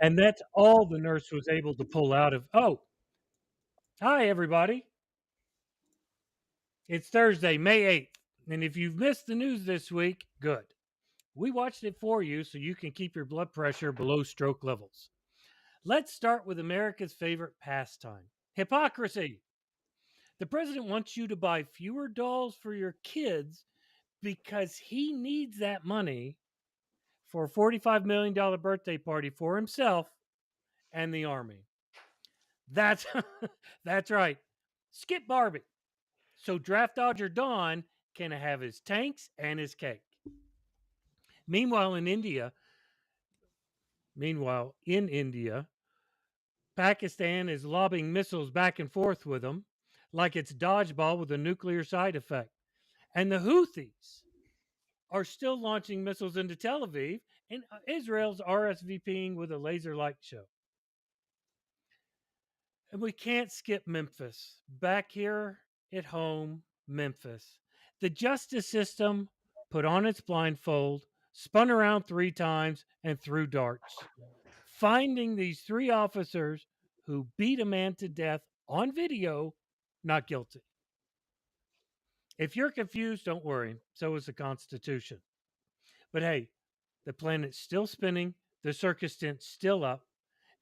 And that's all the nurse was able to pull out of, oh, hi, everybody. It's Thursday, May 8th. And if you've missed the news this week, good. We watched it for you so you can keep your blood pressure below stroke levels. Let's start with America's favorite pastime, hypocrisy. The president wants you to buy fewer dolls for your kids because he needs that money for a $45 million birthday party for himself and the army. That's that's right. Skip Barbie. So Draft Dodger Don can have his tanks and his cake. Meanwhile, in India, Pakistan is lobbing missiles back and forth with them like it's dodgeball with a nuclear side effect. And the Houthis are still launching missiles into Tel Aviv, and Israel's RSVPing with a laser light show. And we can't skip Memphis. Back here at home, Memphis. The justice system put on its blindfold, spun around 3 times, and threw darts, finding these 3 officers who beat a man to death on video not guilty. If you're confused, don't worry. So is the Constitution. But hey, the planet's still spinning, the circus tent's still up,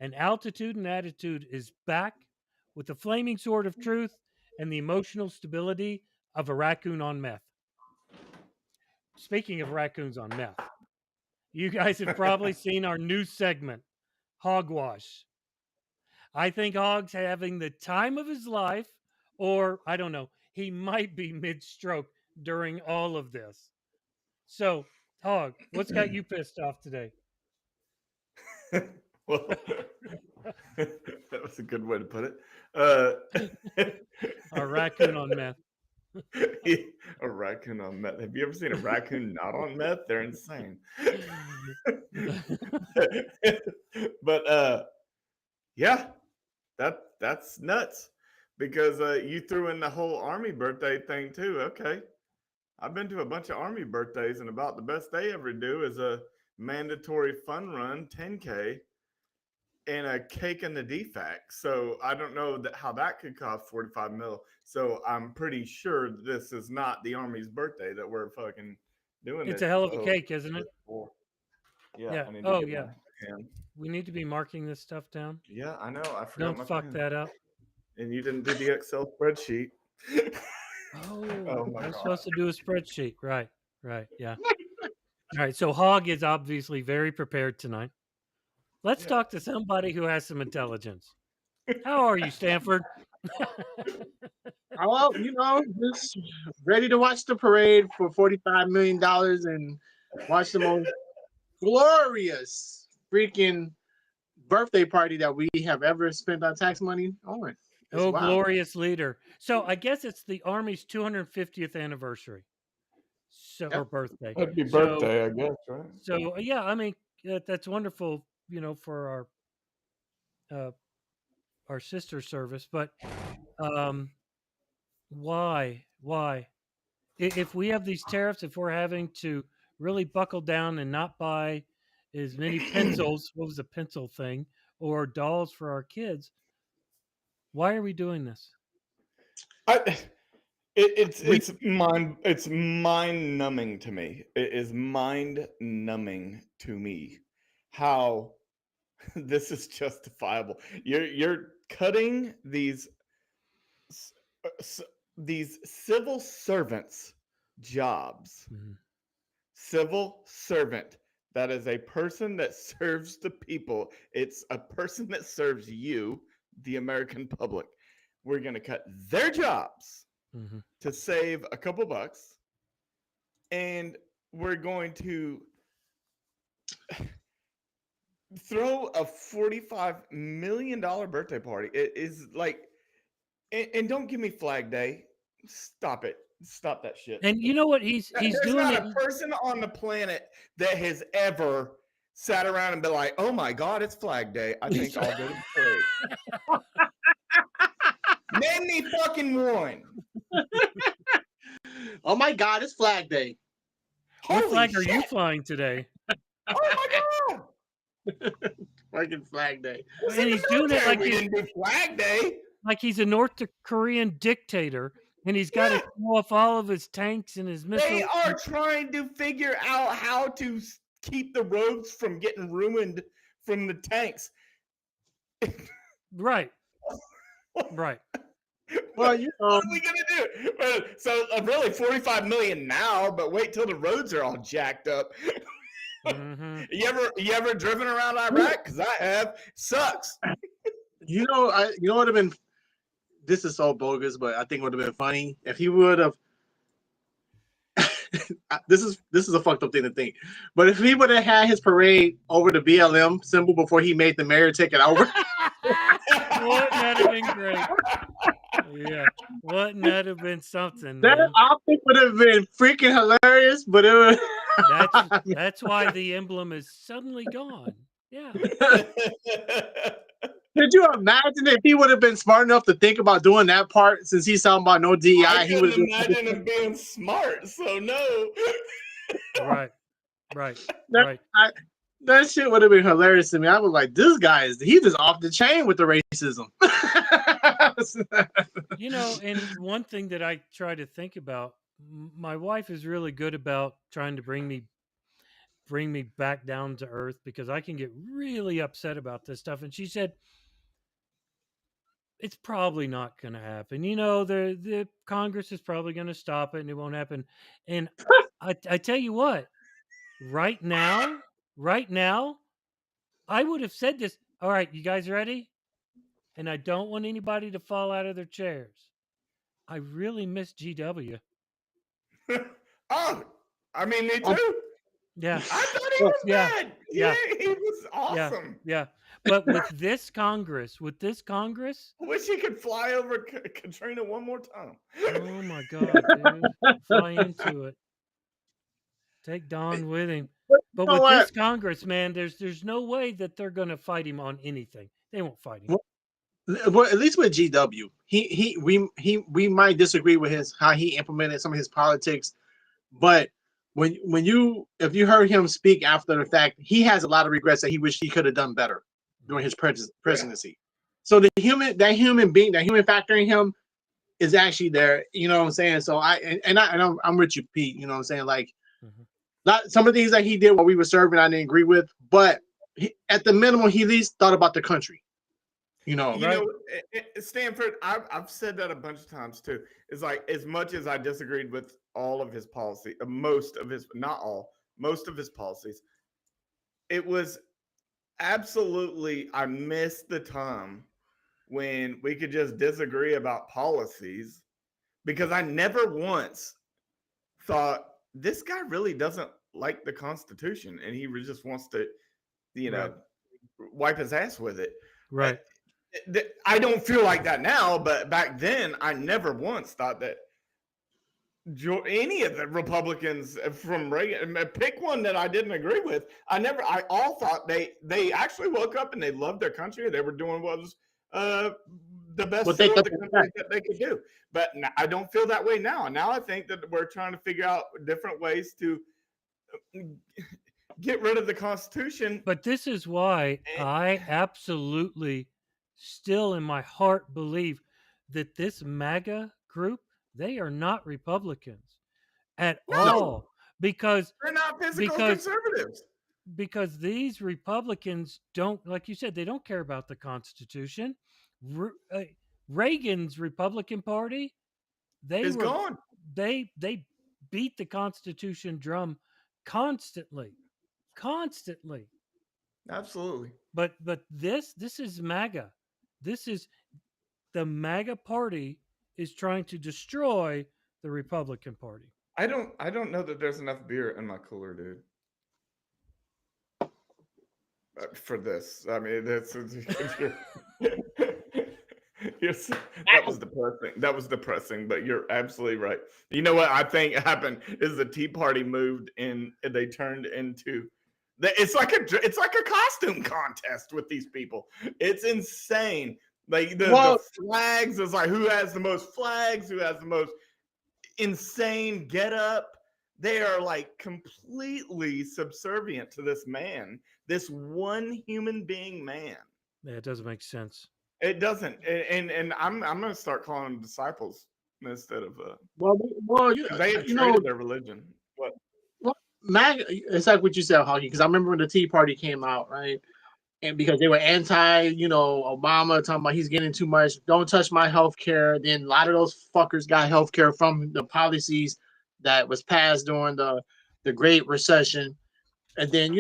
and Altitude and Attitude is back with the flaming sword of truth and the emotional stability of a raccoon on meth. Speaking of raccoons on meth, you guys have probably seen our new segment, Hogwash. I think Hog's having the time of his life, or I don't know, he might be mid-stroke during all of this. So, Hog, what's got you pissed off today? Well, that was a good way to put it. A raccoon on meth. A raccoon on meth. Have you ever seen a raccoon not on meth? They're insane. But yeah, that's nuts because you threw in the whole army birthday thing too. Okay, I've been to a bunch of army birthdays, and about the best they ever do is a mandatory fun run 10K and a cake in the DFAC. So I don't know how that could cost 45 mil. So I'm pretty sure this is not the Army's birthday that we're fucking doing. It's a hell of a cake, isn't it? Yeah. Yeah. Oh, yeah. We need to be marking this stuff down. Yeah, I know. I forgot. Don't fuck that up. And you didn't do the Excel spreadsheet. Oh I was supposed to do a spreadsheet. Right. Yeah. All right. So Hog is obviously very prepared tonight. Let's talk to somebody who has some intelligence. How are you, Stanford? Well, just ready to watch the parade for $45 million and watch the most glorious freaking birthday party that we have ever spent our tax money on. Oh, wow. Glorious leader. So I guess it's the Army's 250th anniversary. So, or birthday. Happy birthday, I guess, right? So, yeah, I mean, that's wonderful, for our sister service. But why? If we have these tariffs, if we're having to really buckle down and not buy as many pencils, what was the pencil thing, or dolls for our kids, why are we doing this? It's mind numbing to me. It is mind numbing to me how this is justifiable. You're cutting these civil servants' jobs. Mm-hmm. Civil servant. That is a person that serves the people. It's a person that serves you, the American public. We're going to cut their jobs to save a couple bucks, and we're going to throw a $45 million birthday party. It is like, and don't give me Flag Day. Stop it. Stop that shit. And you know what he's There's doing? There's not a person on the planet that has ever sat around and been like, "Oh my God, it's Flag Day. I think I'll go to the parade." Name me fucking one. Oh my God, it's Flag Day. What flag are you flying today? Oh my God. Fucking Flag Day. And he's doing it We didn't do Flag Day. like he's a North Korean dictator, and he's got to show off all of his tanks and his missiles. They are trying to figure out how to keep the roads from getting ruined from the tanks. Right. Right. Well, you know, What are we gonna do? Well, so really 45 million now, but wait till the roads are all jacked up. Mhm. You ever driven around Iraq? Because I have. Sucks. you know what would have been. This is so bogus, but I think it would have been funny if he would have. This is a fucked up thing to think, but if he would have had his parade over the BLM symbol before he made the mayor take it over. Wouldn't that have been great? Yeah, wouldn't that have been something? That Man? I think would have been freaking hilarious, but it was. That's why the emblem is suddenly gone. Yeah. Could you imagine if he would have been smart enough to think about doing that part since he's talking about no DEI? I He would couldn't have imagine him being smart, so no. Right. Right. That shit would have been hilarious to me. I was like, this guy he's just off the chain with the racism. You know, and one thing that I try to think about, my wife is really good about trying to bring me back down to earth because I can get really upset about this stuff. And she said, it's probably not going to happen. You know, the Congress is probably going to stop it and it won't happen. And I tell you what, right now, I would have said this. All right, you guys ready? And I don't want anybody to fall out of their chairs. I really miss GW. Oh, I mean, me too. Yeah. I thought he was bad. Yeah. He was awesome. Yeah. But with this Congress, I wish he could fly over Katrina one more time. oh my God, dude. Fly into it. Take Don with him. But with this Congress, man, there's no way that they're gonna fight him on anything. They won't fight him. Well, at least with GW, we might disagree with how he implemented some of his politics, but if you heard him speak after the fact, he has a lot of regrets that he wished he could have done better during his presidency. Yeah. So that human factor in him is actually there. You know what I'm saying? So I'm with you, Pete. You know what I'm saying? Like, some of the things that he did while we were serving, I didn't agree with, but at the minimum, he at least thought about the country. You know, Stanford, I've said that a bunch of times too. It's like, as much as I disagreed with all of his policy, most of his policies, it was absolutely, I missed the time when we could just disagree about policies, because I never once thought, this guy really doesn't like the Constitution and he just wants to, wipe his ass with it. Right. I don't feel like that now, but back then I never once thought that any of the Republicans from Reagan, pick one that I didn't agree with. I all thought they actually woke up and they loved their country. They were doing what was the best for the country that they could do. But I don't feel that way now. Now I think that we're trying to figure out different ways to get rid of the Constitution. But this is why I absolutely still in my heart believe that this MAGA group, they are not Republicans at all, because they're not physical conservatives. Because these Republicans don't, like you said, they don't care about the Constitution. Reagan's Republican Party, they beat the Constitution drum constantly. Absolutely. But this is MAGA. This is the MAGA party is trying to destroy the Republican Party. I don't know that there's enough beer in my cooler, dude. For this, I mean, that was depressing. That was depressing, but you're absolutely right. You know what I think happened is the Tea Party moved and they turned into. It's like a costume contest with these people. It's insane. Like the flags is like, who has the most flags, who has the most insane get up. They are like completely subservient to this man, this one human being man. Yeah, it doesn't make sense. It doesn't, and I'm gonna start calling them disciples instead of Well, because they have you know, traded their religion. What? well, it's like what you said, Huggy. Because I remember when the Tea Party came out, right? And because they were anti, Obama talking about he's getting too much, don't touch my health care. Then a lot of those fuckers got health care from the policies that was passed during the Great Recession. And then,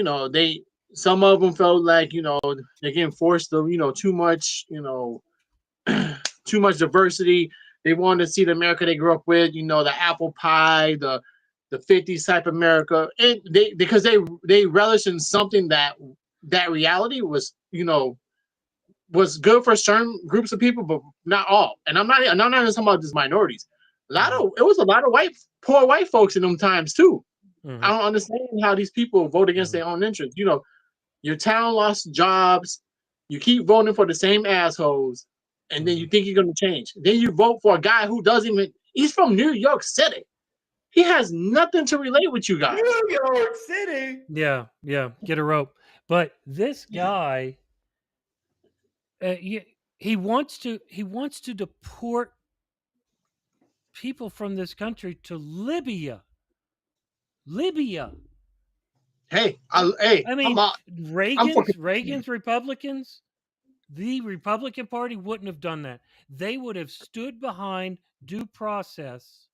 some of them felt like, they're getting forced to, too much, too much diversity. They wanted to see the America they grew up with, the apple pie, the 50s type America. And because they relish in something that reality was good for certain groups of people, but not all. And I'm not even talking about just minorities. It was a lot of poor white folks in them times too. I don't understand how these people vote against their own interests. Your town lost jobs. You keep voting for the same assholes, and then you think you're going to change. Then you vote for a guy who doesn't even. He's from New York City. He has nothing to relate with you guys. New York City. Yeah, get a rope. But this guy, he wants to deport people from this country to Libya. Hey, I mean, I'm fucking. Reagan's Republicans, the Republican Party wouldn't have done that. They would have stood behind due process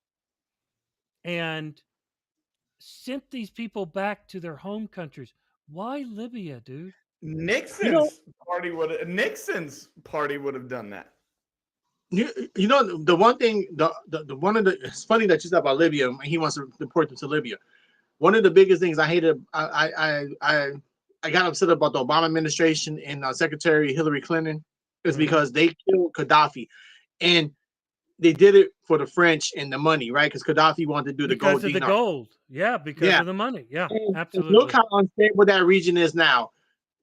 and sent these people back to their home countries. Why Libya, dude? Nixon's party would have done that. The one thing, it's funny that you said about Libya. He wants to deport them to Libya. One of the biggest things I hated, I got upset about the Obama administration and Secretary Hillary Clinton is because they killed Gaddafi, and they did it for the French and the money, right? Because Gaddafi wanted to do the gold dinar. Gold. Yeah, because of the money. Yeah, absolutely. Look how unstable that region is now.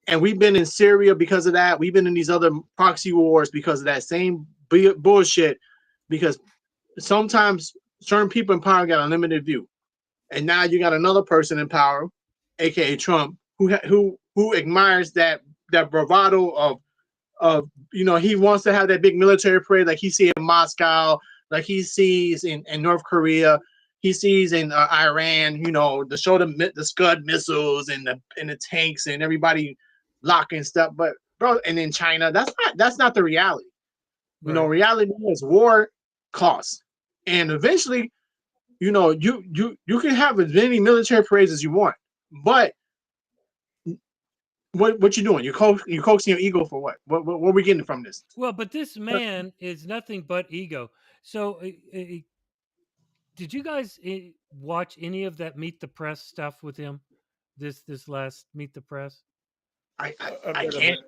And we've been in Syria because of that. We've been in these other proxy wars because of that same bullshit. Because sometimes certain people in power got a limited view, and now you got another person in power, aka Trump, who admires that bravado of he wants to have that big military parade like he sees in Moscow, like he sees in North Korea, he sees in Iran. To show the Scud missiles and the tanks and everybody locking stuff. But bro, and in China, that's not the reality. Right. Reality is war costs, and eventually, you can have as many military parades as you want, but what you doing? You're coaxing your ego for what? What are we getting from this? Well, but this man is nothing but ego. So, did you guys watch any of that Meet the Press stuff with him? This last Meet the Press. I can't.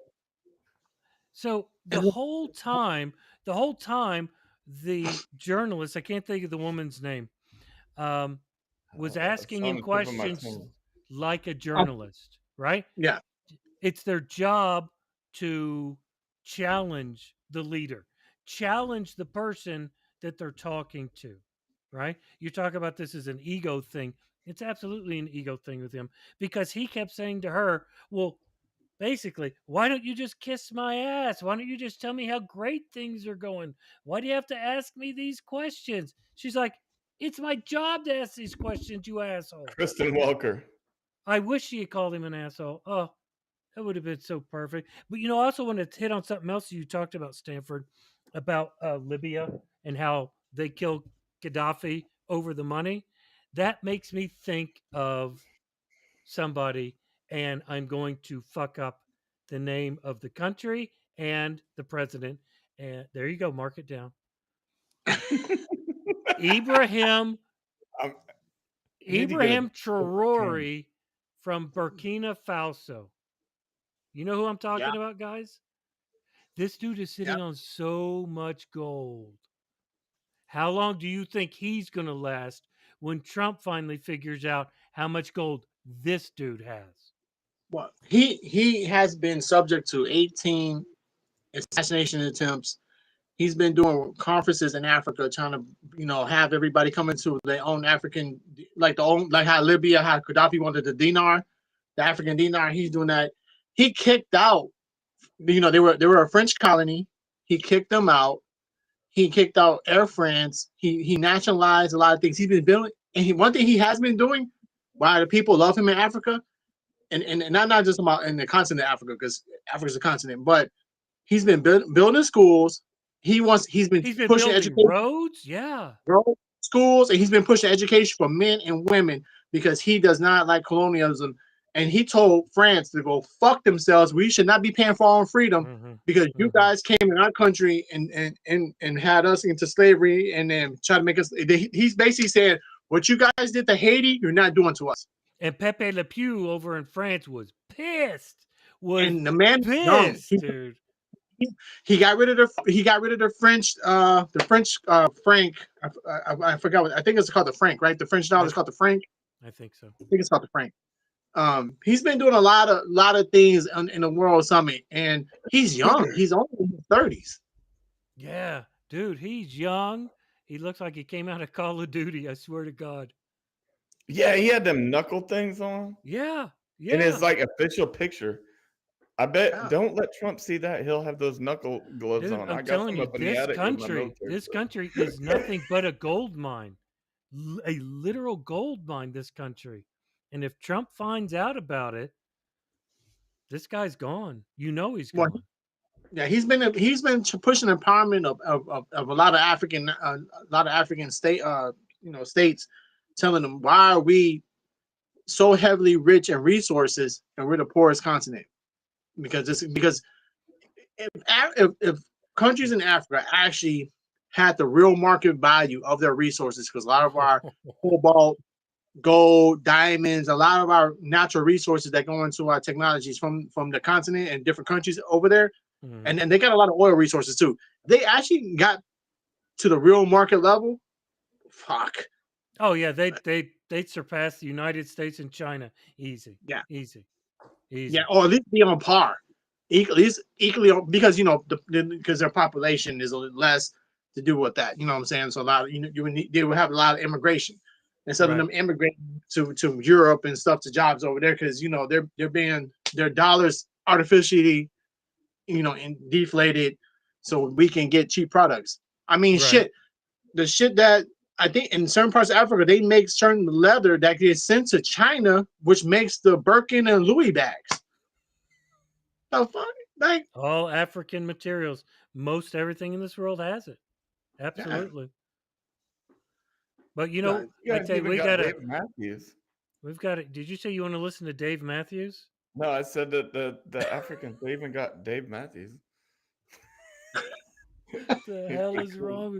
So the whole time, the journalist, I can't think of the woman's name, was asking him questions like a journalist, right? Yeah. It's their job to challenge the leader, challenge the person that they're talking to, right? You talk about this as an ego thing. It's absolutely an ego thing with him because he kept saying to her, well, basically, why don't you just kiss my ass? Why don't you just tell me how great things are going? Why do you have to ask me these questions? She's like, it's my job to ask these questions, you asshole. Kristen Welker. I wish she had called him an asshole. Oh, that would have been so perfect. But I also want to hit on something else you talked about, Stanford, about Libya and how they killed Gaddafi over the money. That makes me think of somebody, and I'm going to fuck up the name of the country and the president. And there you go, mark it down. Ibrahim Traore from Burkina Faso. You know who I'm talking about, guys? This dude is sitting on so much gold. How long do you think he's going to last when Trump finally figures out how much gold this dude has? Well, he has been subject to 18 assassination attempts, He's been doing conferences in Africa, trying to have everybody come into their own African, like how Libya, how Gaddafi wanted the dinar, the African dinar. He's doing that. He kicked out. They were a French colony. He kicked them out. He kicked out Air France. He nationalized a lot of things. He's been building, and one thing he has been doing, why the people love him in Africa, and not just about in the continent of Africa, because Africa's a continent, but he's been building schools. He's been He's been pushing building education, roads. Yeah. schools, and he's been pushing education for men and women because he does not like colonialism. And he told France to go fuck themselves. We should not be paying for our own freedom because you guys came in our country and had us into slavery and then try to make us. He's basically saying what you guys did to Haiti, you're not doing to us. And Pepe Le Pew over in France was pissed. Was And the man pissed, dude. He got rid of the French franc. I forgot what I think it's called, the franc, right? The French dollar is called the franc. I think so. I think it's called the franc. He's been doing a lot of things in the World Summit, and he's young. He's only in his 30s. Yeah, dude, he's young. He looks like he came out of Call of Duty. I swear to God. Yeah, he had them knuckle things on. Yeah. In his official picture. I bet Yeah. don't let Trump see that. He'll have those knuckle gloves Dude, on. I'm I got telling some you, up in the attic with my military this stuff. country is nothing but a gold mine, a literal gold mine. This country, and if Trump finds out about it, this guy's gone. You know he's Well, gone. Yeah, he's been pushing empowerment of a lot of African states, telling them, why are we so heavily rich in resources and we're the poorest continent? Because if countries in Africa actually had the real market value of their resources, because a lot of our cobalt, gold, diamonds, a lot of our natural resources that go into our technologies from the continent and different countries over there, and then they got a lot of oil resources too. They actually got to the real market level. Fuck. Oh yeah, they'd surpass the United States and China easy. Yeah. Easy. Yeah, or at least be on par. Equally, because because their population is a little less to do with that. You know what I'm saying? So a lot of they would have a lot of immigration instead of them immigrating to Europe and stuff to jobs over there, because they're being their dollars artificially deflated so we can get cheap products. I mean, shit, the shit that I think in certain parts of Africa they make certain leather that gets sent to China, which makes the Birkin and Louis bags. The fuck? Like, all African materials. Most everything in this world has it. Absolutely. But You I guys tell you, even we got got Dave Matthews. we've got it. Did you say you want to listen to Dave Matthews? No, I said that the Africans, they even got Dave Matthews. What the hell is wrong?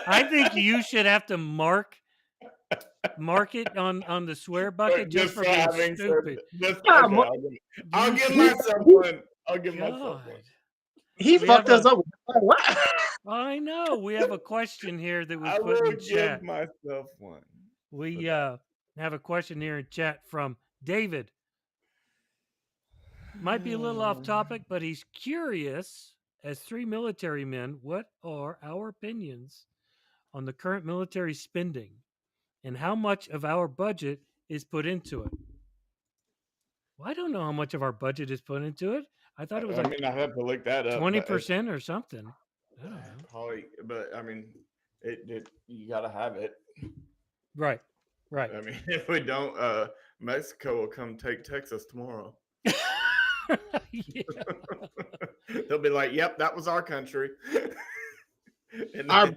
I think you should have to mark it on the swear bucket just for being stupid. I'll give myself one. I'll give myself one. He fucked us up. What? I know. We have a question here that was I put will in chat. give myself one. We have a question here in chat from David. Might be a little off topic, but he's curious. As 3 military men, what are our opinions on the current military spending and how much of our budget is put into it? Well, I don't know how much of our budget is put into it. I thought it was like I have to look that up. 20% or something. I don't know. Probably, but I mean, you got to have it. Right. I mean, if we don't, Mexico will come take Texas tomorrow. They'll be like, "Yep, that was our country." Our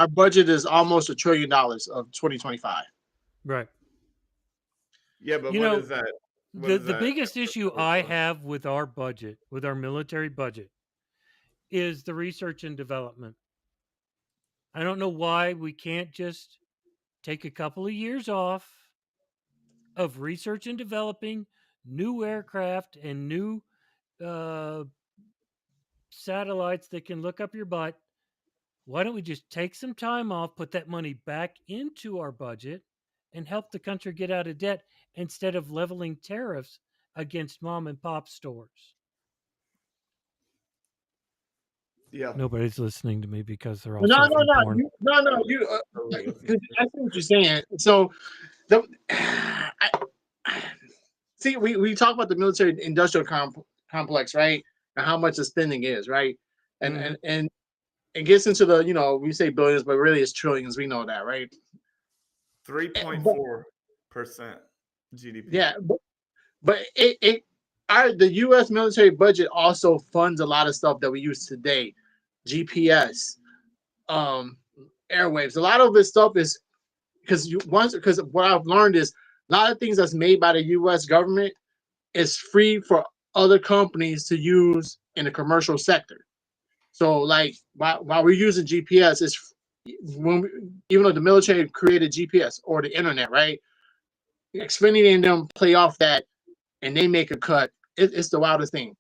budget is almost $1 trillion of 2025. Right. Yeah, but what is that? The biggest issue I have with our budget, with our military budget, is the research and development. I don't know why we can't just take a couple of years off of research and developing new aircraft and new satellites that can look up your butt. Why don't we just take some time off, put that money back into our budget, and help the country get out of debt instead of leveling tariffs against mom and pop stores? Yeah. Nobody's listening to me because they're all No, no, surfing no, porn. you. Totally. 'Cause I see what you're saying. So, the, I, see, we talk about the military industrial complex, right? And how much the spending is, right? And Mhm. and and it gets into the we say billions, but really it's trillions. We know that, right? But 3.4% GDP. yeah, but the U.S. military budget also funds a lot of stuff that we use today, GPS, um, airwaves. A lot of this stuff is because what I've learned is a lot of things that's made by the U.S. government is free for other companies to use in the commercial sector. So, like while we're using GPS, even though the military created GPS or the internet, right? Xfinity and them play off that, and they make a cut. It's the wildest thing.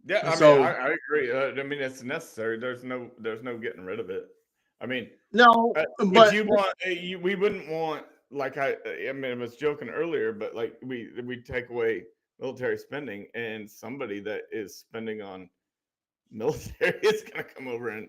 Yeah, And I mean, so, I agree. I mean, it's necessary. There's no getting rid of it. I mean, no, would but you want? We wouldn't want like I mean, I was joking earlier, but like we take away military spending, and somebody that is spending on military is going to come over and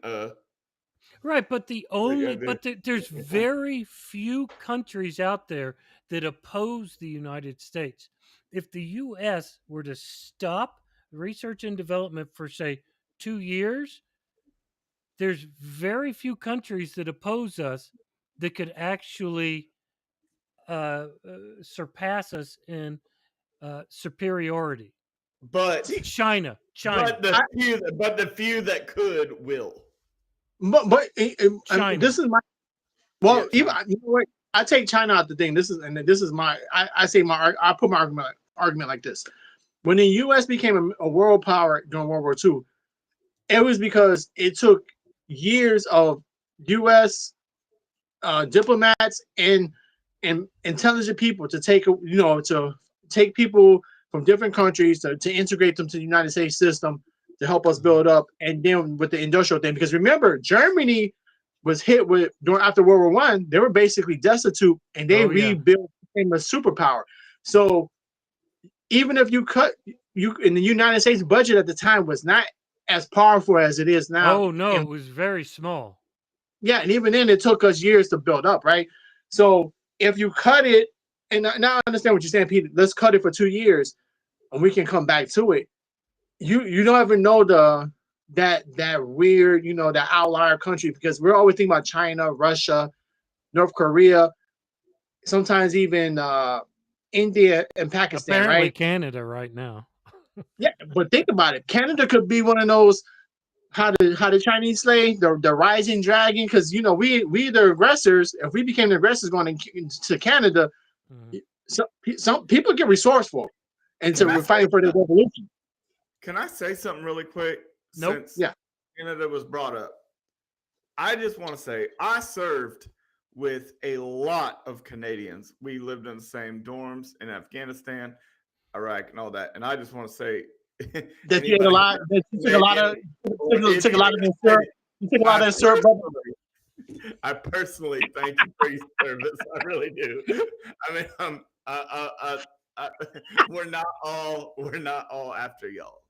Right, but there's there's very few countries out there that oppose the United States. If the U.S. were to stop research and development for say 2 years, there's very few countries that oppose us that could actually surpass us in superiority. but China, China, the few that could will. but China. this is my Yeah, even China. you know what, I take China out the thing. This is my I say I put my argument like this. When the U.S. became a world power during World War II, it was because it took years of U.S. Diplomats and intelligent people to take people from different countries to integrate them to the United States system to help us build up, and then with the industrial thing. Because remember, Germany was hit with during after World War One, they were basically destitute, and they Oh yeah. rebuilt, became a superpower. So even if you in the United States budget at the time was not as powerful as it is now, Oh no, and it was very small. yeah, and even then, it took us years to build up, right? So if you cut it, and now I understand what you're saying, Peter. Let's cut it for 2 years, and we can come back to it. You don't ever know that weird, that outlier country, because we're always thinking about China, Russia, North Korea, sometimes even India and Pakistan, Apparently right? Canada right now. Yeah, but think about it. Canada could be one of those how the Chinese slay the rising dragon, because we the aggressors. If we became the aggressors going to Canada, Mhm. some people get resourceful, and so Can I we're say fighting for the revolution. can I say something really quick Nope. since Yeah, Canada was brought up? I just want to say I served with a lot of Canadians. We lived in the same dorms in Afghanistan, Iraq, and all that. And I just want to say, that you ate a anybody lot. That you took a lot of Canadian or took a any lot of other their syrup. Canadian, You took a lot I of their syrup, brother. personally thank you for your service. I really do. I mean, uh, we're not all after y'all.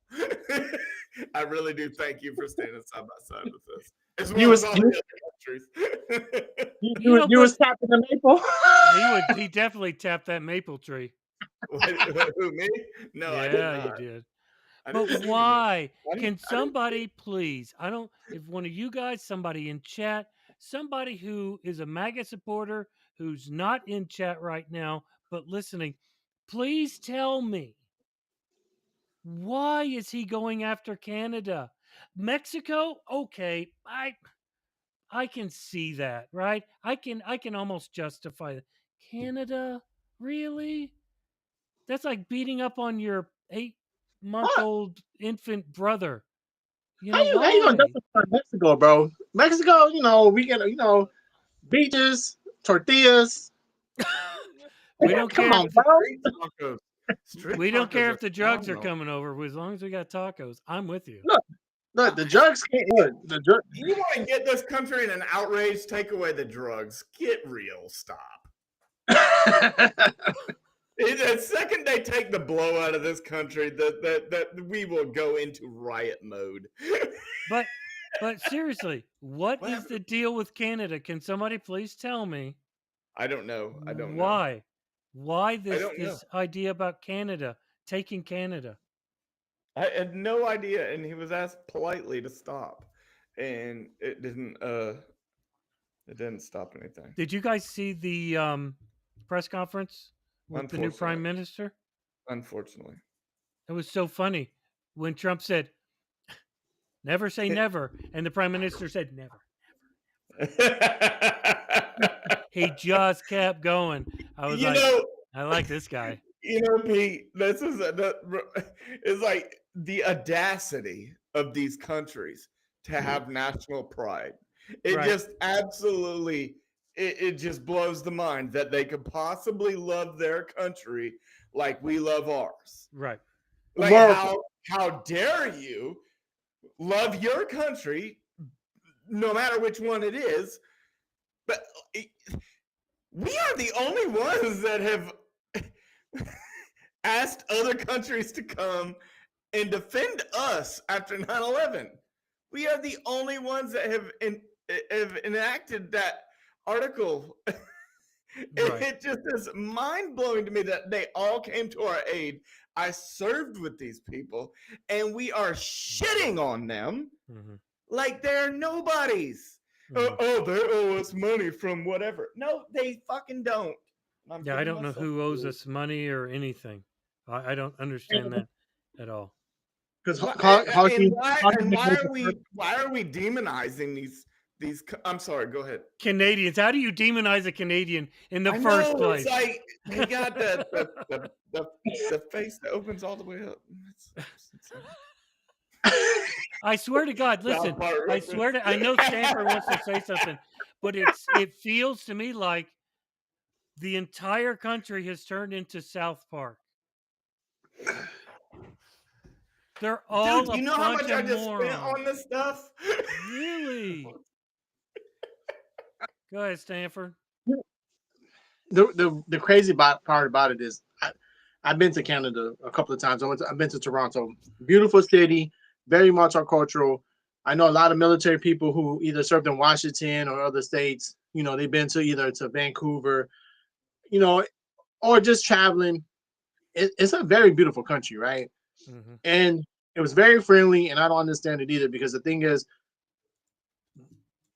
I really do thank you for standing side by side with us, as You well as was all you the other countries. you was But tapping the maple. he definitely tapped that maple tree. Who, me? No, I did Yeah, you not. did. I But didn't do anything. why? I didn't. Can I didn't. somebody please? I don't. If one of you guys, somebody in chat, somebody who is a MAGA supporter who's not in chat right now but listening, please tell me, why is he going after Canada? Mexico? Okay, I can see that, right? I can almost justify that. Canada? Really? That's like beating up on your 8-month What? old infant brother. How you gonna Why? justify Mexico, bro? Mexico, we get beaches, tortillas. we don't Come care on, if the bro. Street tacos. Street we don't tacos care are if the drugs are phenomenal. coming over as long as we got tacos. I'm with you. Look, the drugs can't look. The drug. You want to get this country in an outrage? Take away the drugs. Get real. Stop. The second they take the blow out of this country, that we will go into riot mode. But seriously, what What is happened? the deal with Canada? Can somebody please tell me I don't know. why? Why I this don't know. idea about Canada, taking Canada? I had no idea, and he was asked politely to stop, and it didn't. It didn't stop anything. Did you guys see the press conference with the new prime Unfortunately, minister? unfortunately. It was so funny when Trump said, "Never say never," and the prime minister said, "Never." He just kept going. I was you like, know, I like this guy. Pete. This is it's like the audacity of these countries to have national pride. It Right, just absolutely, it just blows the mind that they could possibly love their country like we love ours. right. Like America. how dare you love your country, no matter which one it is, but we are the only ones that have asked other countries to come and defend us after 9/11. We are the only ones that have enacted that article. Right. It just is mind blowing to me that they all came to our aid. I served with these people, and we are shitting on them Mhm, like they're nobodies. mhm. They owe us money from whatever. No, they fucking don't. I'm Yeah, I getting don't know myself who owes fooled. us money or anything. I don't understand that at all. Because And why are we demonizing these? I'm sorry. Go ahead. Canadians, how do you demonize a Canadian in the I first know it's place? like they got the face that opens all the way up. It's insane. I swear to God, listen, South Park I swear to I know Stanford wants to say something, but it feels to me like the entire country has turned into South Park. They're all Dude, a you know how bunch much of I just spent morons. on this stuff? Really? Go ahead, Stanford. the crazy part about it is I've been to Canada a couple of times. I've been to Toronto. Beautiful city, very multicultural. I know a lot of military people who either served in Washington or other states. You know, they've been to either to Vancouver, you know, or just traveling. It's a very beautiful country, right? Mhm. And it was very friendly, and I don't understand it either because the thing is,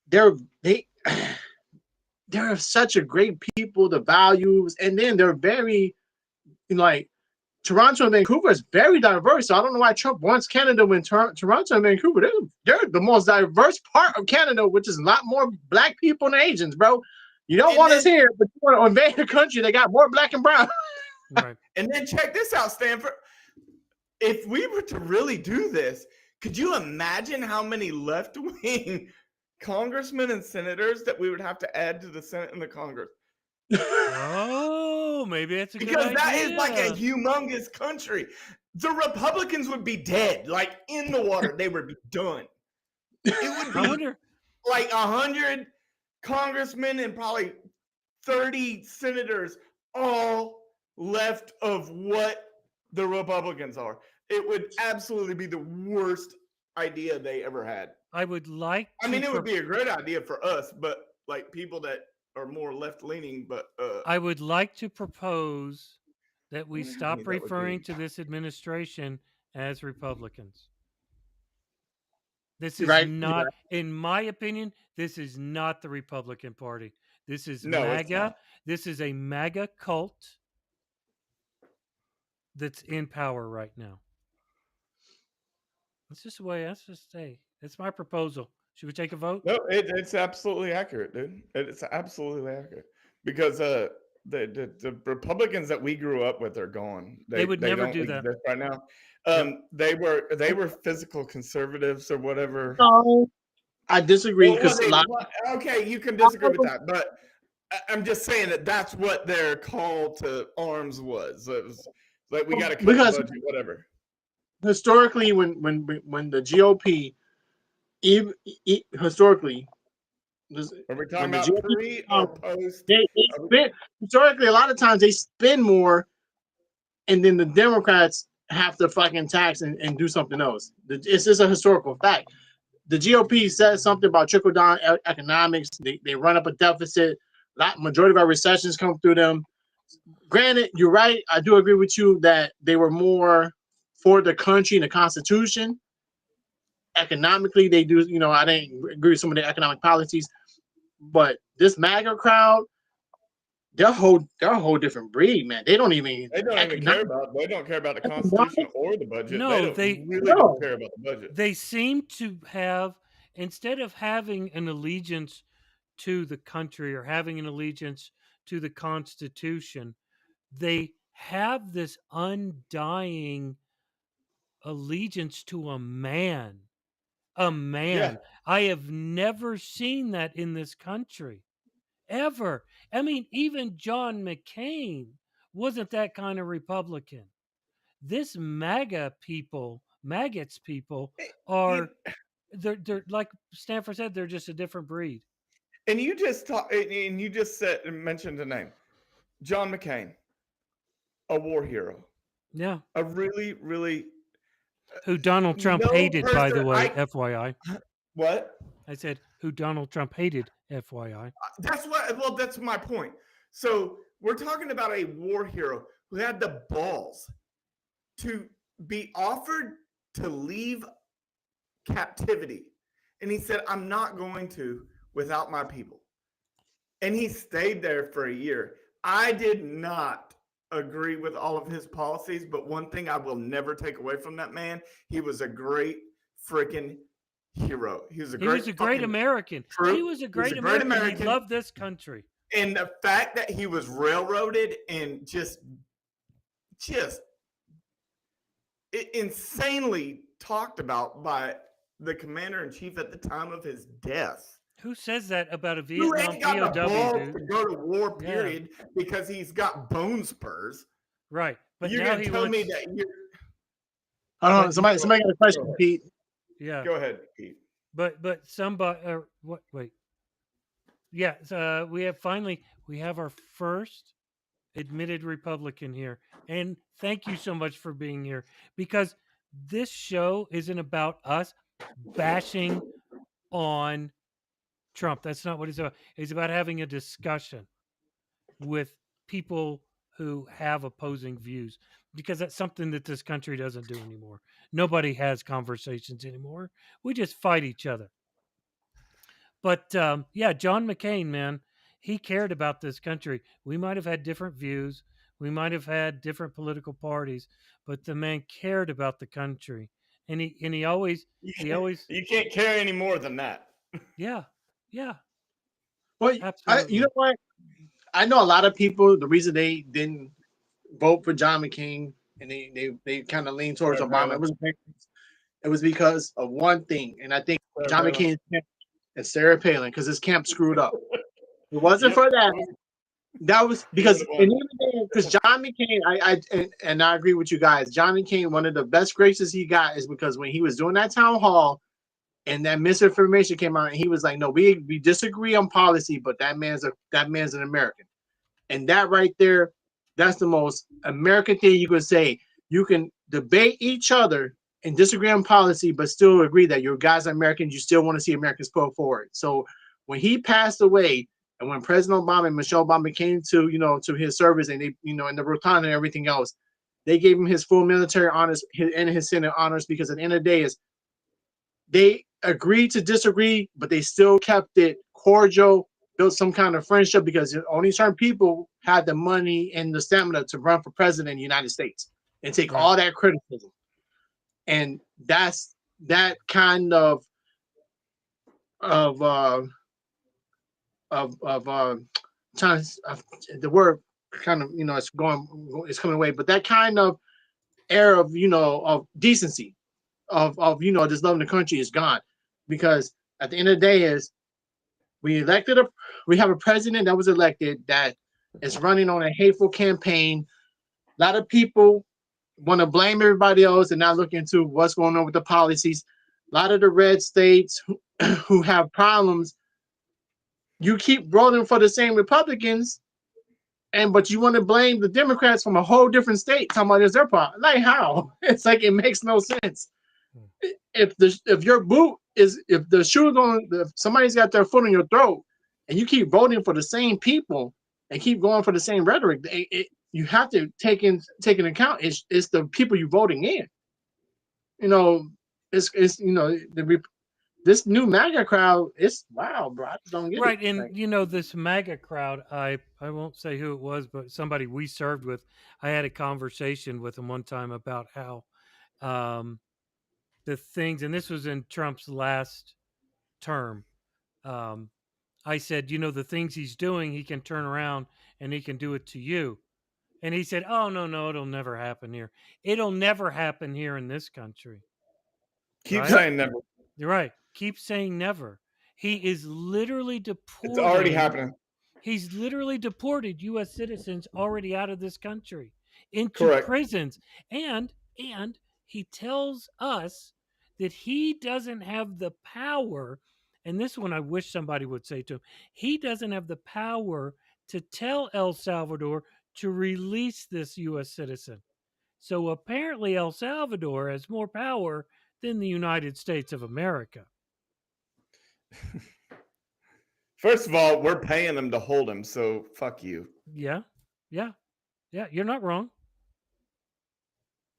they they're such a great people, the values, and then they're very like Toronto and Vancouver is very diverse. So I don't know why Trump wants Canada when Toronto and Vancouver, they're the most diverse part of Canada, which is a lot more black people than Asians, bro. You don't And want us then here, but you want to invade a country that got more black and brown. Right. and then check this out, Stanford. If we were to really do this, could you imagine how many left-wing congressmen and senators that we would have to add to the Senate and the Congress? Oh, maybe that's a good Because that is like a idea. humongous country. The Republicans would be dead, like in the water. They would be done. It would I be wonder. like 100 congressmen and probably 30 senators, all left of what the Republicans are. It would absolutely be the worst idea they ever had. I would like I to. mean, it would be a great idea for us, but like people that are more left leaning, but I would like to propose that I we wonder how many stop that would referring be. to this administration as Republicans. This You're is right. You're not, right. in my opinion, this is not the Republican Party. This is No, it's MAGA. not. This is a MAGA cult that's in power right now. That's just the way. That's just that's my proposal. Should we take a vote? No, it's absolutely accurate, dude. It's absolutely accurate because the Republicans that we grew up with are gone. They would They never don't do that. exist right now. Yep. They were physical conservatives or whatever. No, I disagree because a lot. Okay, you can disagree with that, but I'm just saying that that's what their call to arms was. It was like we got to cut the Because budget, whatever. historically, when the GOP, even historically, Are we talking when the about GOP, pre or post? they Are we, spend historically a lot of times they spend more and then the Democrats have to fucking tax and do something else. It's just a historical fact. The GOP says something about trickle down economics. They run up a deficit. Majority of our recessions come through them. Granted, you're right. I do agree with you that they were more for the country and the Constitution. Economically, they do. I didn't agree with some of their economic policies, but this MAGA crowd, they're a whole different breed, man. They don't even care about the Constitution or the budget. No, they don't care about the budget. They seem to have, instead of having an allegiance to the country or having an allegiance to the Constitution, they have this undying allegiance to a man. A man. Yeah. I have never seen that in this country. Ever. I mean, even John McCain wasn't that kind of Republican. This maggots people are they're like Stanford said, they're just a different breed. And you just mentioned a name. John McCain. A war hero. Yeah. A really, really who Donald Trump hated, by the way, FYI. What? I said who Donald Trump hated, FYI. That's my point. So we're talking about a war hero who had the balls to be offered to leave captivity. And he said, I'm not going to without my people. And he stayed there for a year. I did not agree with all of his policies, but one thing I will never take away from that man, he was a great freaking hero. He was a great American. He was a great American. He loved this country. And the fact that he was railroaded and just insanely talked about by the commander-in-chief at the time of his death. Who says that about a Vietnam POW, dude? To go to war, period, because he's got bone spurs. Right. But you're going to tell me that you're... Hold on. Somebody got a question, Pete. Yeah. Go ahead, Pete. But somebody... what? Wait. Yeah, we have our first admitted Republican here. And thank you so much for being here. Because this show isn't about us bashing on Trump. That's not what it's about. It's about having a discussion with people who have opposing views, because that's something that this country doesn't do anymore. Nobody has conversations anymore. We just fight each other. But John McCain, man, he cared about this country. We might have had different views. We might have had different political parties, but the man cared about the country. And he always you can't care any more than that. Yeah. Well, you know what? I know a lot of people, the reason they didn't vote for John McCain and they kind of leaned towards Obama, it was because of one thing. And I think John McCain and Sarah Palin, because his camp screwed up. It wasn't for that. That was because John McCain, I agree with you guys. John McCain, one of the best graces he got is because when he was doing that town hall and that misinformation came out, and he was like, "No, we disagree on policy, but that man's an American," and that right there, that's the most American thing you could say. You can debate each other and disagree on policy, but still agree that your guys are Americans. You still want to see Americans put forward. So when he passed away, and when President Obama and Michelle Obama came to his service, and they in the rotunda and everything else, they gave him his full military honors and his Senate honors, because at the end of the day is they agreed to disagree, but they still kept it cordial, built some kind of friendship, because only certain people had the money and the stamina to run for president in the United States and take all that criticism. And that's that kind of the word kind of it's coming away, but that kind of air of of decency of just loving the country is gone, because at the end of the day is we have a president that was elected that is running on a hateful campaign. A lot of people want to blame everybody else and not look into what's going on with the policies. A lot of the red states who have problems, you keep rolling for the same Republicans, but you want to blame the Democrats from a whole different state, talking about it's their problem. Like how? It's like it makes no sense. If your boot is if the shoe on if somebody's got their foot on your throat and you keep voting for the same people and keep going for the same rhetoric, you have to take into account it's the people you're voting in. You know, it's you know this new MAGA crowd. It's wow, bro. I just don't get Right, it. and Like, this MAGA crowd, I won't say who it was, but somebody we served with. I had a conversation with him one time about how um, the things, and this was in Trump's last term. Um, I said, the things he's doing, he can turn around and he can do it to you. And he said, "Oh no, it'll never happen here. It'll never happen here in this country." Keep Right? saying never. You're right. Keep saying never. He is literally It's already deporting. happening. He's literally deported U.S. citizens already out of this country into Correct. prisons, and he tells us that he doesn't have the power. And this one, I wish somebody would say to him, he doesn't have the power to tell El Salvador to release this U.S. citizen. So apparently, El Salvador has more power than the United States of America. First of all, we're paying them to hold him, so fuck you. Yeah. You're not wrong.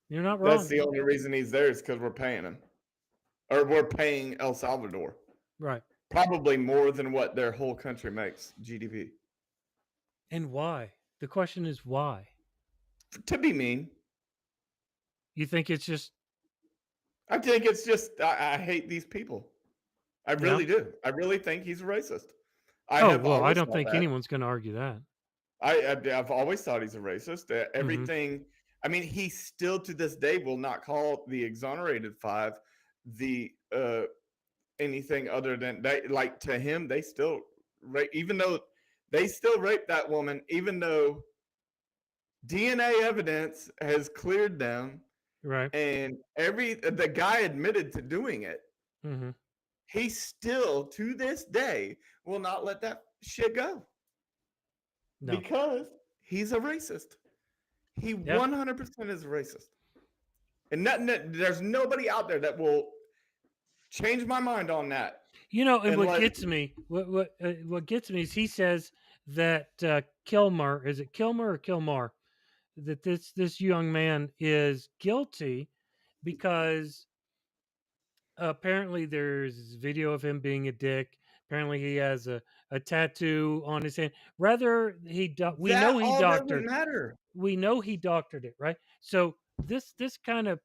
You're not That's wrong. the only reason he's there is because we're paying him. Or we're paying El Salvador. Right. Probably more than what their whole country makes, GDP. And why? The question is why? To be mean. You think it's just I think it's just, I hate these people. I really do. I really think he's a racist. I Oh, have well, I always don't thought think that. anyone's going to argue that. I've always thought he's a racist. Everything. I mean, he still to this day will not call the exonerated five the anything other than they. Like to him, they still rape, even though they still rape that woman, even though DNA evidence has cleared them, Right. and the guy admitted to doing it. Mm-hmm. He still to this day will not let that shit go. No. Because he's a racist. He 100% is a racist. And there's nobody out there that will change my mind on that. And what gets me, what gets me is he says that Kilmer, is it Kilmer or Kilmar, that this young man is guilty because apparently there's video of him being a dick. Apparently he has a tattoo on his hand. Rather, we know he doctored. Matter. We know he doctored it, right? So this kind of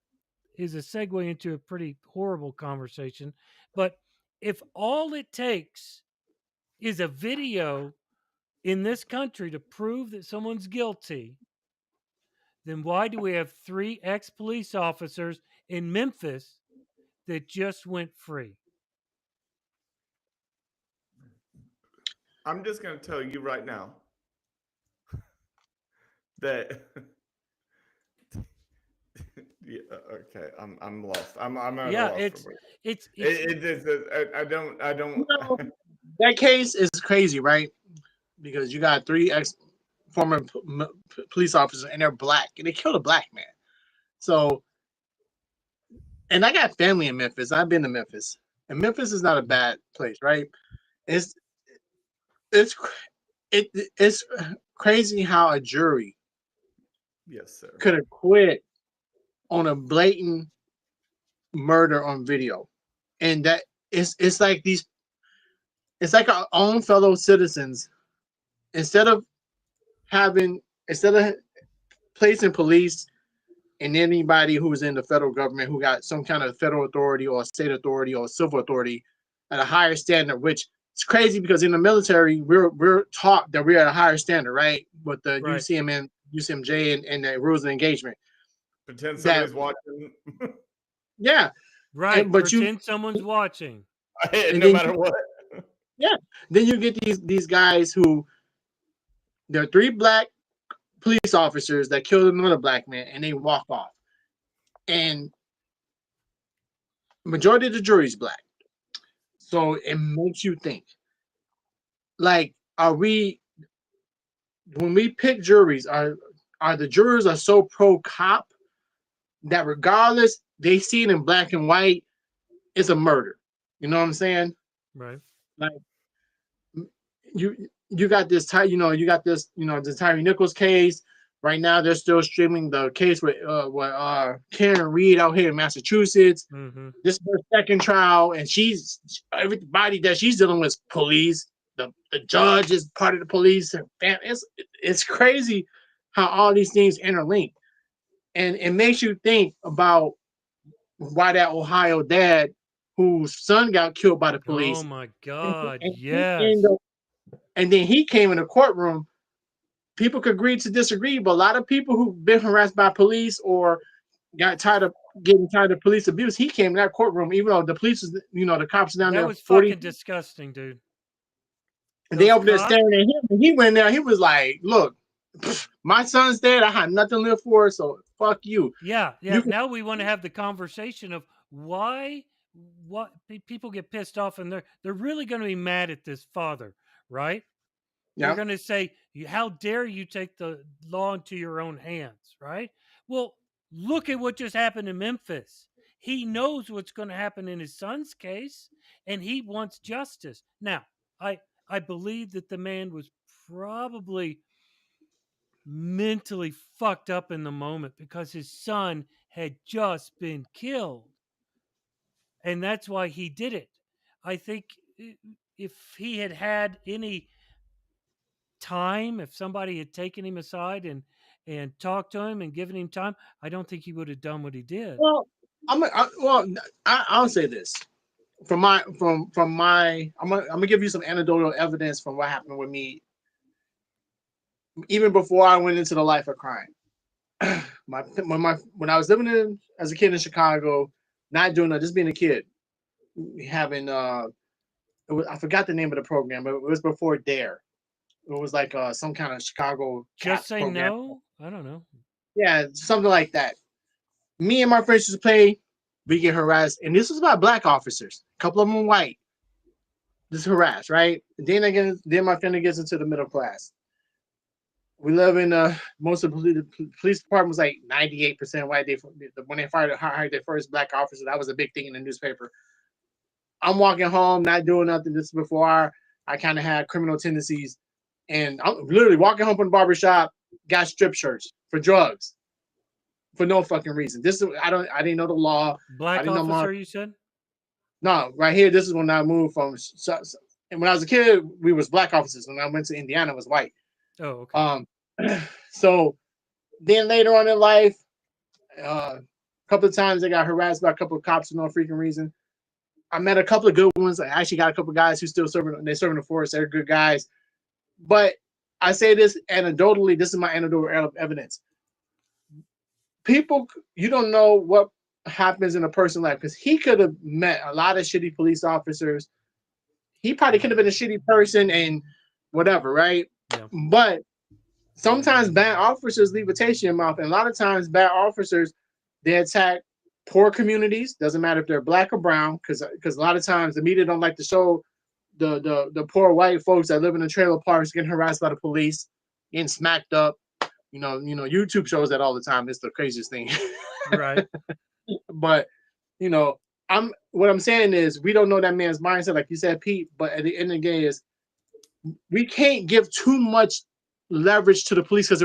is a segue into a pretty horrible conversation. But if all it takes is a video in this country to prove that someone's guilty, then why do we have 3 ex-police officers in Memphis that just went free? I'm just going to tell you right now that yeah, okay, I'm lost. I'm at a loss for words. I don't you know, that case is crazy, right? Because you got 3 former police officers and they're black and they killed a black man. So, and I got family in Memphis. I've been to Memphis, and Memphis is not a bad place, right? It's crazy how a jury yes, sir, could acquit on a blatant murder on video, and that it's like our own fellow citizens, instead of placing police and anybody who's in the federal government who got some kind of federal authority or state authority or civil authority at a higher standard, which it's crazy because in the military we're taught that we're at a higher standard, right? With the Right. UCMJ and the rules of engagement. Pretend somebody's watching. Yeah. Right. But pretend someone's watching. No matter what. Yeah. Then you get these guys who there are 3 black police officers that killed another black man and they walk off. And majority of the jury is black. So it makes you think, like, are we when we pick juries, are the jurors are so pro cop that regardless they see it in black and white, it's a murder. You know what I'm saying? Right. Like you got this you got this the Tyree Nichols case. Right now they're still streaming the case with Karen Reed out here in Massachusetts. Mm-hmm. This is her second trial, and everybody that she's dealing with is police. The judge is part of the police. And it's crazy how all these things interlink, and it makes you think about why that Ohio dad whose son got killed by the Oh police, my and, God. and, Yes. and then he came in the courtroom. People could agree to disagree, but a lot of people who've been harassed by police or got tired of police abuse, he came in that courtroom, even though the police was, the cops down That there was 40, fucking disgusting, dude. and they Those over there cops. staring at him, and he went there, he was like, look, my son's dead, I had nothing to live for, so fuck you. Yeah, You yeah. can, Now we want to have the conversation of why what people get pissed off, and they're really going to be mad at this father, right? They're yeah. going to say, "How dare you take the law into your own hands?" Right? Well, look at what just happened in Memphis. He knows what's going to happen in his son's case, and he wants justice. Now, I believe that the man was probably mentally fucked up in the moment because his son had just been killed. And that's why he did it. I think if he had had any time, if somebody had taken him aside and talked to him and given him time, I don't think he would have done what he did. Well, I'll say this. I'm gonna give you some anecdotal evidence from what happened with me even before I went into the life of crime. When I was living as a kid in Chicago, not doing that, just being a kid, having I forgot the name of the program, but it was before Dare. It was like some kind of Chicago Just CAPS say program. no? I don't know. Yeah, something like that. Me and my friends used to play. We get harassed, and this was about black officers. A couple of them white. Just harassed, right? Then my family gets into the middle class. We live in most of the police department was like 98% white. When they hired their first black officer, that was a big thing in the newspaper. I'm walking home, not doing nothing. This is before I kind of had criminal tendencies, and I'm literally walking home from the barbershop, got strip shirts for drugs for no fucking reason. I didn't know the law. I Black didn't know my officer, you said? no right here. This is when I moved from. And when I was a kid, we was black officers. When I went to Indiana, it was white. Oh, okay. So then later on in life, a couple of times I got harassed by a couple of cops for no freaking reason. I met a couple of good ones. I actually got a couple of guys who still serving. They're serving the force. They're good guys. But I say this anecdotally. This is my anecdotal evidence. People, you don't know what happens in a person's life because he could have met a lot of shitty police officers. He probably could have been a shitty person and whatever, right? Yeah. But sometimes bad officers leave a taste in your mouth, and a lot of times bad officers they attack poor communities. Doesn't matter if they're black or brown, because a lot of times the media don't like to show the poor white folks that live in the trailer parks getting harassed by the police, getting smacked up. YouTube shows that all the time. It's the craziest thing. Right. But what I'm saying is we don't know that man's mindset, like you said, Pete. But at the end of the day, is we can't give too much leverage to the police because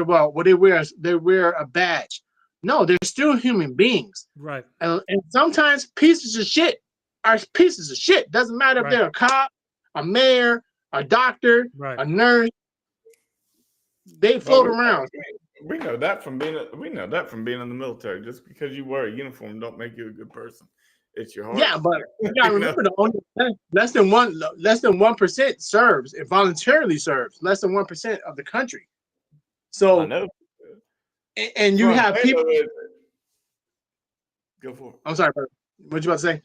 they wear a badge. No, they're still human beings. Right. And sometimes pieces of shit are pieces of shit. Doesn't matter if Right. they're a cop, a mayor, a doctor, Right. a nurse. They float around. We know that from being in the military. Just because you wear a uniform don't make you a good person. It's your heart. Yeah, but you gotta remember less than 1% serves. It voluntarily serves. Less than 1% of the country. So I know. and you have people. Go for it. I'm sorry, bro. What you about to say?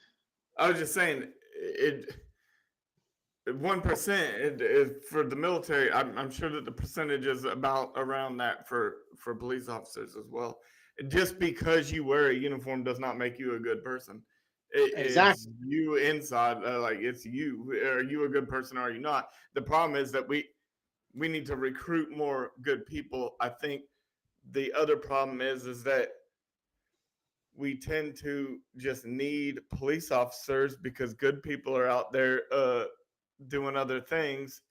I was just saying it. 1% is for the military. I'm sure that the percentage is about around that for police officers as well. Just because you wear a uniform does not make you a good person. Exactly. It's you inside, like it's you. Are you a good person or are you not? The problem is that we need to recruit more good people. I think the other problem is that we tend to just need police officers because good people are out there doing other things,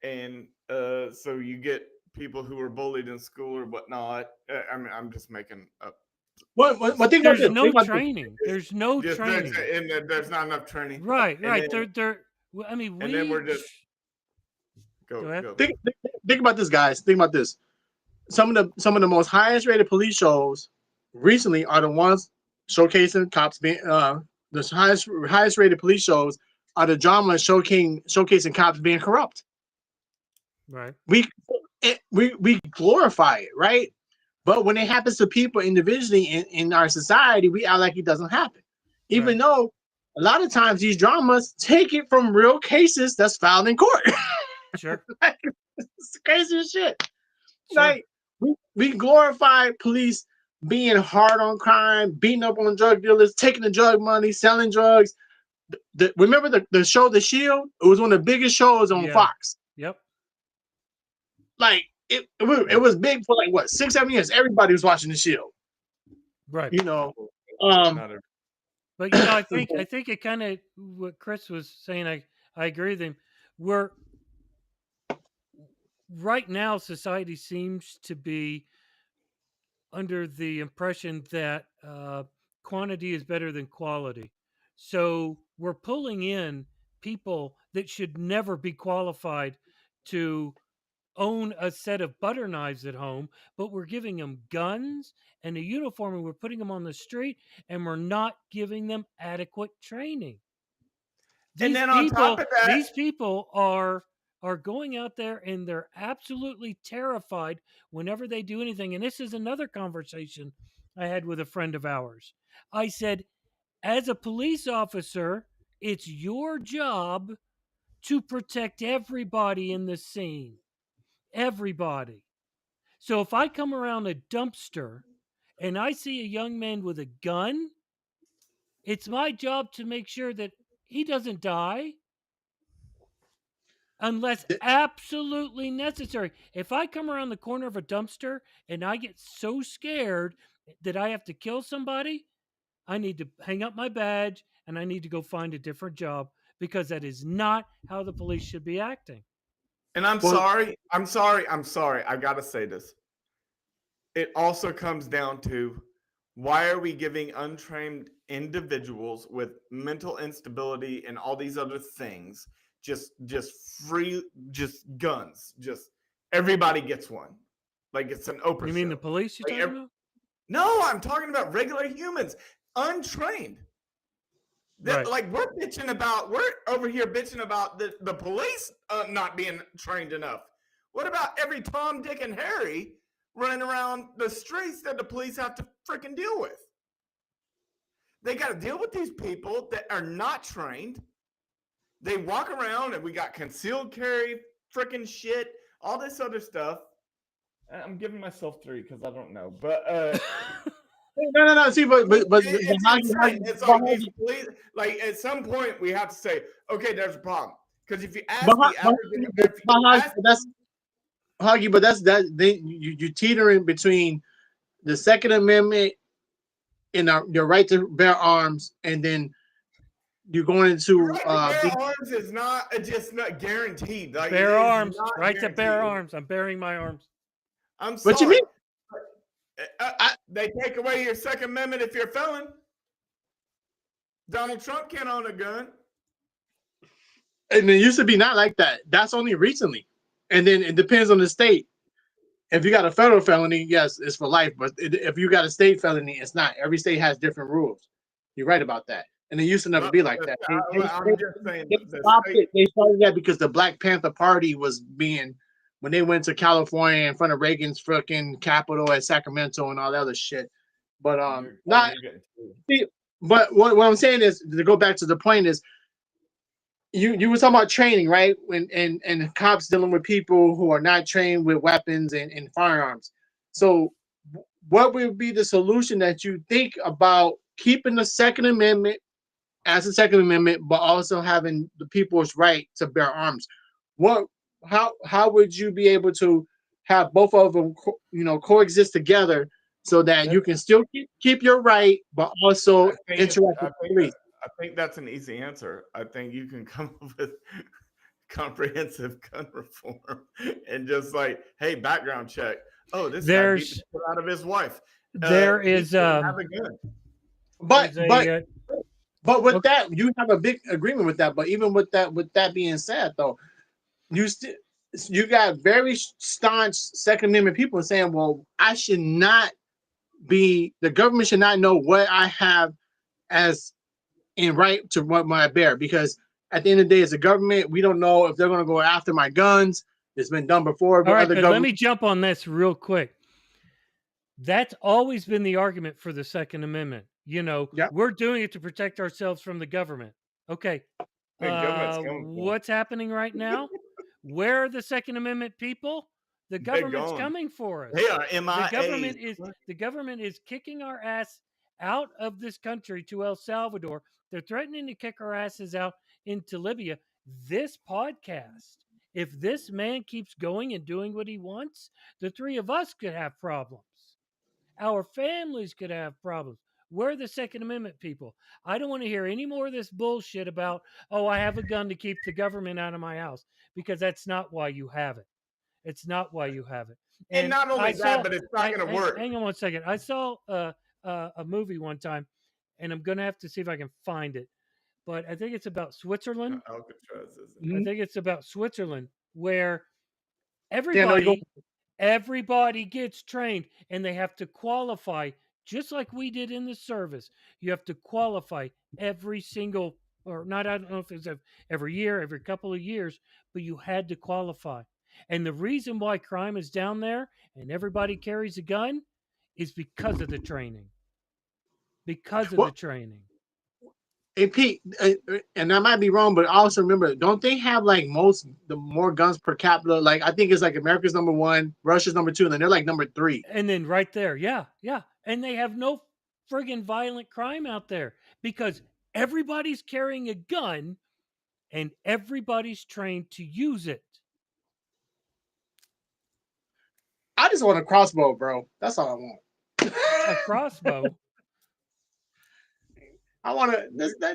and so you get people who were bullied in school or whatnot. I mean, I'm just making up. What think about There's this? no Think about this. training. There's no Just training. there's not enough training, Right, and right. then I mean, and then we. we're just Go go ahead. go. Think about this, guys. Think about this. Some of the most highest rated police shows recently are the ones showcasing cops being the highest rated police shows are the dramas showcasing cops being corrupt. Right. We glorify it, right? But when it happens to people individually in our society, we act like it doesn't happen. Even though a lot of times these dramas take it from real cases that's filed in court. Sure. Like, it's the craziest shit. Sure. Like we glorify police being hard on crime, beating up on drug dealers, taking the drug money, selling drugs. Remember the show The Shield? It was one of the biggest shows on Fox. Yep. Like it was big for like what 6-7 years. Everybody was watching The Shield. Right. You know. But you know, I think it kind of what Chris was saying. I agree with him. We're right now, society seems to be under the impression that quantity is better than quality. So we're pulling in people that should never be qualified to own a set of butter knives at home, but we're giving them guns and a uniform and we're putting them on the street and we're not giving them adequate training. And then on top of that, these people are going out there and they're absolutely terrified whenever they do anything. And this is another conversation I had with a friend of ours. I said, as a police officer, it's your job to protect everybody in the scene. Everybody. So if I come around a dumpster and I see a young man with a gun, it's my job to make sure that he doesn't die unless absolutely necessary. If I come around the corner of a dumpster and I get so scared that I have to kill somebody, I need to hang up my badge and I need to go find a different job because that is not how the police should be acting. And I'm sorry. I got to say this. It also comes down to why are we giving untrained individuals with mental instability and all these other things just guns? Just everybody gets one. Like it's an Oprah You mean show. the police you're talking about? No, I'm talking about regular humans, untrained. Right. Like we're over here bitching about the police not being trained enough. What about every Tom, Dick, and Harry running around the streets that the police have to freaking deal with? They got to deal with these people that are not trained. They walk around and we got concealed carry, freaking shit, all this other stuff. I'm giving myself 3 because I don't know, but No. See, but it's like these police. Like at some point, we have to say, okay, there's a problem. Because if you ask you teetering between the Second Amendment and your right to bear arms, and then you're going into bear arms is not guaranteed. Like, bear arms, right to bear arms. I'm bearing my arms. I'm sorry. What you mean? They take away your Second Amendment if you're a felon. Donald Trump can't own a gun. And it used to be not like that. That's only recently. And then it depends on the state. If you got a federal felony, yes, it's for life. But if you got a state felony, it's not. Every state has different rules. You're right about that. And it used to never be like that. They started that because the Black Panther Party was being, when they went to California in front of Reagan's fucking Capitol at Sacramento and all that other shit. But but what I'm saying is, to go back to the point is, you were talking about training, right? And cops dealing with people who are not trained with weapons and firearms. So what would be the solution that you think about keeping the Second Amendment as a Second Amendment, but also having the people's right to bear arms? What how would you be able to have both of them coexist together so that you can still keep your right but also interact with the police? I think that's an easy answer. I think you can come up with comprehensive gun reform and just like, hey, background check. Oh, this guy beat the There's shit out of his wife. there He is shouldn't have a gun. But there's but a but with okay, that, you have a big agreement with that. But even with that being said, though, you still you got very staunch Second Amendment people saying, "Well, I should not be. The government should not know what I have as in right to what my bear because at the end of the day, as a government, we don't know if they're going to go after my guns. It's been done before all with right, other but let governments. me jump on this real quick. That's always been the argument for the Second Amendment. Yeah, We're doing it to protect ourselves from the government. Okay. The government's coming for him. What's happening right now? Where are the Second Amendment people? The They're government's gone. coming for us. They are The MIAs. government is kicking our ass out of this country to El Salvador. They're threatening to kick our asses out into Libya. This podcast, if this man keeps going and doing what he wants, the three of us could have problems. Our families could have problems. We're the Second Amendment people. I don't want to hear any more of this bullshit about, oh, I have a gun to keep the government out of my house, because that's not why you have it. It's not why you have it. And And not only that, but it's not going to work. hang on one second. I saw a movie one time, and I'm going to have to see if I can find it. But I think it's about Switzerland. Alcatraz isn't. I Mhm. think it's about Switzerland, where Dan, no, you go. everybody gets trained and they have to qualify just like we did in the service. You have to qualify every single, or not, I don't know if it's every year, every couple of years, but you had to qualify. And the reason why crime is down there and everybody carries a gun is because of the training. Because of the Well, training. hey Pete, and I might be wrong, but also remember, don't they have like the more guns per capita? Like I think it's like America's number one, Russia's number two, and then they're like number three. And then right there, yeah, yeah. And they have no friggin' violent crime out there because everybody's carrying a gun and everybody's trained to use it. I just want a crossbow, bro. That's all I want. A crossbow. I want to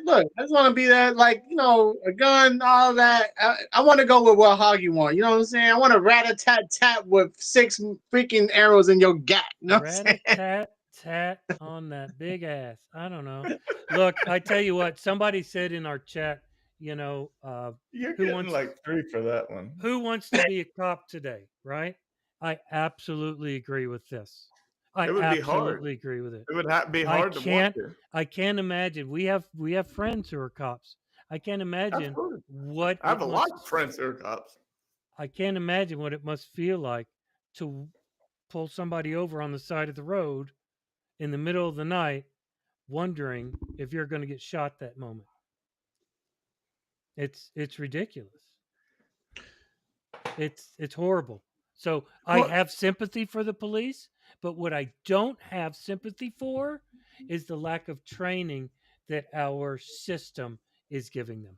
look. I just want to be that, like a gun, all that. I want to go with what Hoggy want. You know what I'm saying? I want a rat-a-tat-tat with 6 freaking arrows in your gat. You know what I'm saying? Rat-a-tat-tat on that big ass. I don't know. Look, I tell you what. Somebody said in our chat, You're who getting wants like 3 for that one. who wants to be a cop today, right? I absolutely agree with this. I It would be hard. absolutely agree with it. It would be hard to want to. I can't imagine. We have friends who are cops. I can't imagine Absolutely. what I have it a lot must. of friends who are cops. I can't imagine what it must feel like to pull somebody over on the side of the road in the middle of the night, wondering if you're going to get shot that moment. It's ridiculous. It's horrible. So I Well, have sympathy for the police, but what I don't have sympathy for is the lack of training that our system is giving them.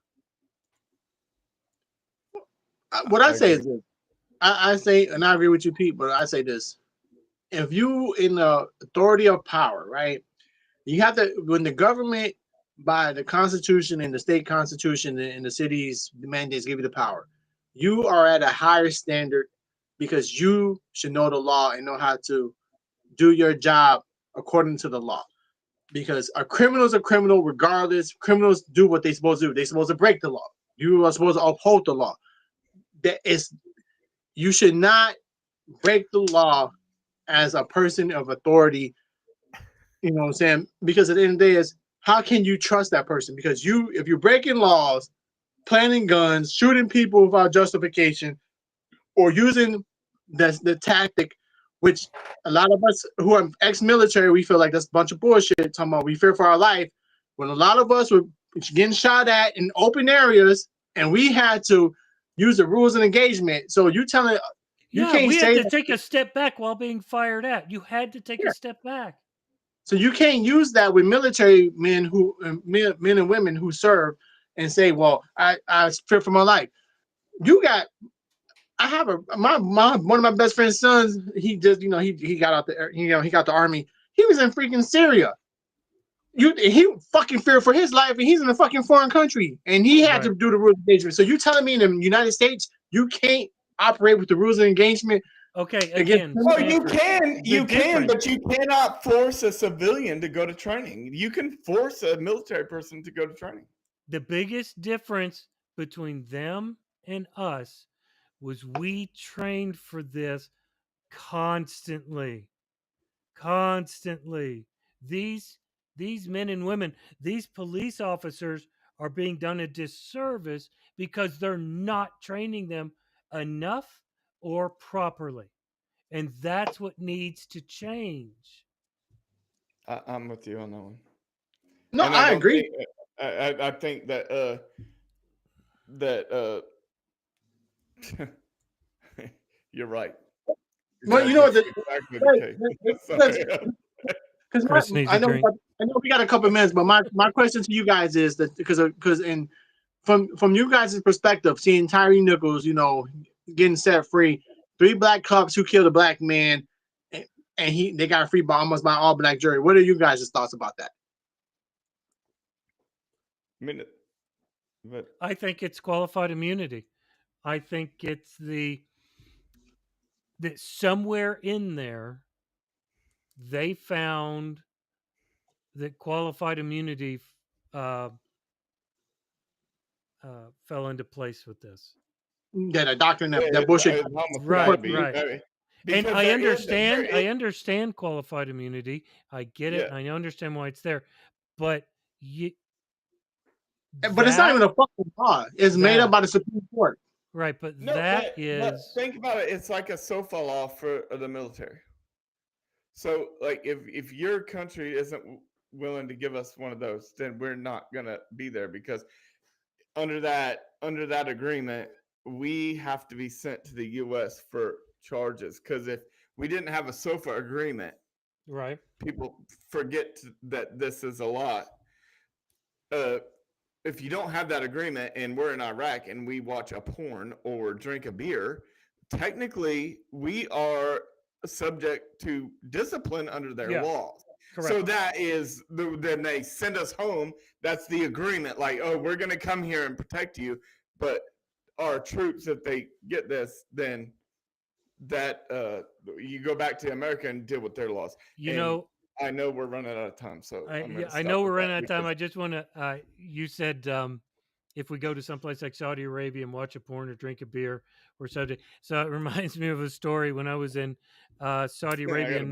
what I I say agree. is this. I say, and I agree with you, Pete, but I say this. If you in the authority of power, right, you have to, when the government by the Constitution and the state constitution and the city's mandates give you the power, you are at a higher standard because you should know the law and know how to do your job according to the law. Because a criminal is a criminal regardless. Criminals do what they're supposed to do. They're supposed to break the law. You are supposed to uphold the law. That is, you should not break the law as a person of authority. You know what I'm saying? Because at the end of the day, is how can you trust that person? Because if you're breaking laws, planting guns, shooting people without justification, or using the tactic, which a lot of us who are ex-military, we feel like that's a bunch of bullshit. Talking about we fear for our life, when a lot of us were getting shot at in open areas, and we had to use the rules of engagement. So you telling you Yeah, can't we had say to that, take a step back while being fired at. You had to take yeah. a step back. So you can't use that with military men men and women who serve and say, "Well, I fear for my life." You got I have one of my best friend's sons. He just he got out the he got the army. He was in freaking Syria. He fucking feared for his life, and he's in a fucking foreign country, and he had to do the rules of engagement. So you telling me in the United States you can't operate with the rules of engagement? Okay, again, well, you can, difference. but you cannot force a civilian to go to training. You can force a military person to go to training. The biggest difference between them and us was we trained for this constantly. These men and women, these police officers are being done a disservice because they're not training them enough or properly. And that's what needs to change. I'm with you on that one. No, and I agree. I think that you're right. Well, you know what? Exactly the case. Chris needs I a know drink. we got a couple of minutes, but my question to you guys is that because from you guys' perspective, seeing Tyree Nichols, getting set free, 3 black cops who killed a black man, and they got free by almost by all black jury. What are you guys' thoughts about that? I think it's qualified immunity. I think it's that somewhere in there they found that qualified immunity fell into place with this. That a doctrine that bullshit. Right. And I understand qualified immunity. I get it. And I understand why it's there, but but it's not even a fucking law. It's made up by the Supreme Court. Right, but but think about it. It's like a SOFA law for the military. So, like, if your country isn't willing to give us one of those, then we're not gonna be there because under that agreement, we have to be sent to the U.S. for charges. Because if we didn't have a SOFA agreement, right, people forget that this is a law. If you don't have that agreement and we're in Iraq and we watch a porn or drink a beer, technically we are subject to discipline under their laws. Correct. So that is, then they send us home. That's the agreement. Like, oh, we're going to come here and protect you. But our troops, if they get this, then that you go back to America and deal with their laws. I know we're running out of time, so I know we're running out of time. I just want to. You said if we go to someplace like Saudi Arabia and watch a porn or drink a beer, we're subject. So it reminds me of a story when I was in Saudi Arabia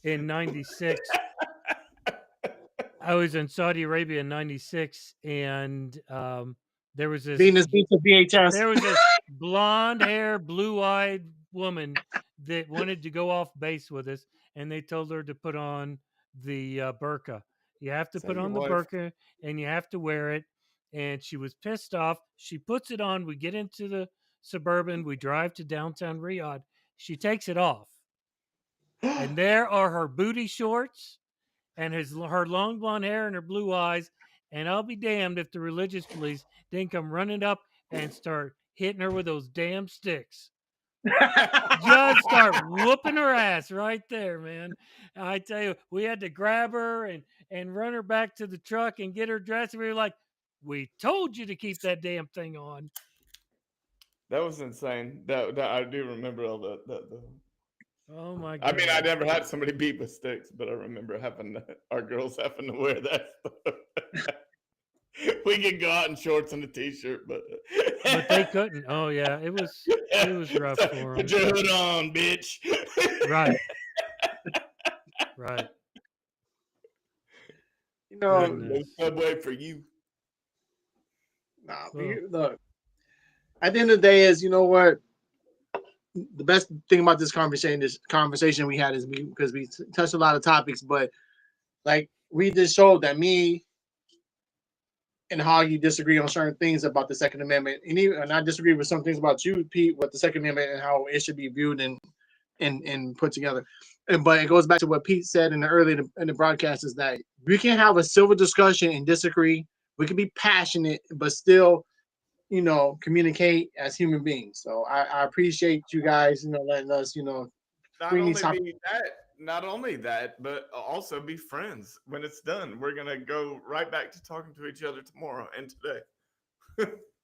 in '96. I was in Saudi Arabia in '96, and there was this Venus beats a VHS. There was this blonde hair, blue-eyed woman that wanted to go off base with us, and they told her to put on the burqa. You have to put on the burqa, and you have to wear it. And she was pissed off. She puts it on. We get into the Suburban. We drive to downtown Riyadh. She takes it off, and there are her booty shorts and her long blonde hair and her blue eyes. And I'll be damned if the religious police didn't come running up and start hitting her with those damn sticks. Just start whooping her ass right there, man. I tell you, we had to grab her and run her back to the truck and get her dressed. And we were like, we told you to keep that damn thing on. That was insane. That I do remember all that. Oh my God. I mean, I never had somebody beat with sticks, but I remember our girls having to wear that stuff. We could go out in shorts and a t-shirt, but they couldn't. Oh yeah, it was rough for them. Put your hood on, bitch. Right. No Subway for you. Look. At the end of the day, is what. The best thing about this conversation we had is because we touched a lot of topics, but like we just showed that me and how you disagree on certain things about the Second Amendment, and I disagree with some things about you, Pete, with the Second Amendment and how it should be viewed and put together. But it goes back to what Pete said in the broadcast is that we can have a civil discussion and disagree. We can be passionate, but still communicate as human beings. So I appreciate you guys, letting us, Not bring these only topics. be that, not only that, but also be friends. When it's done, we're gonna go right back to talking to each other tomorrow and today.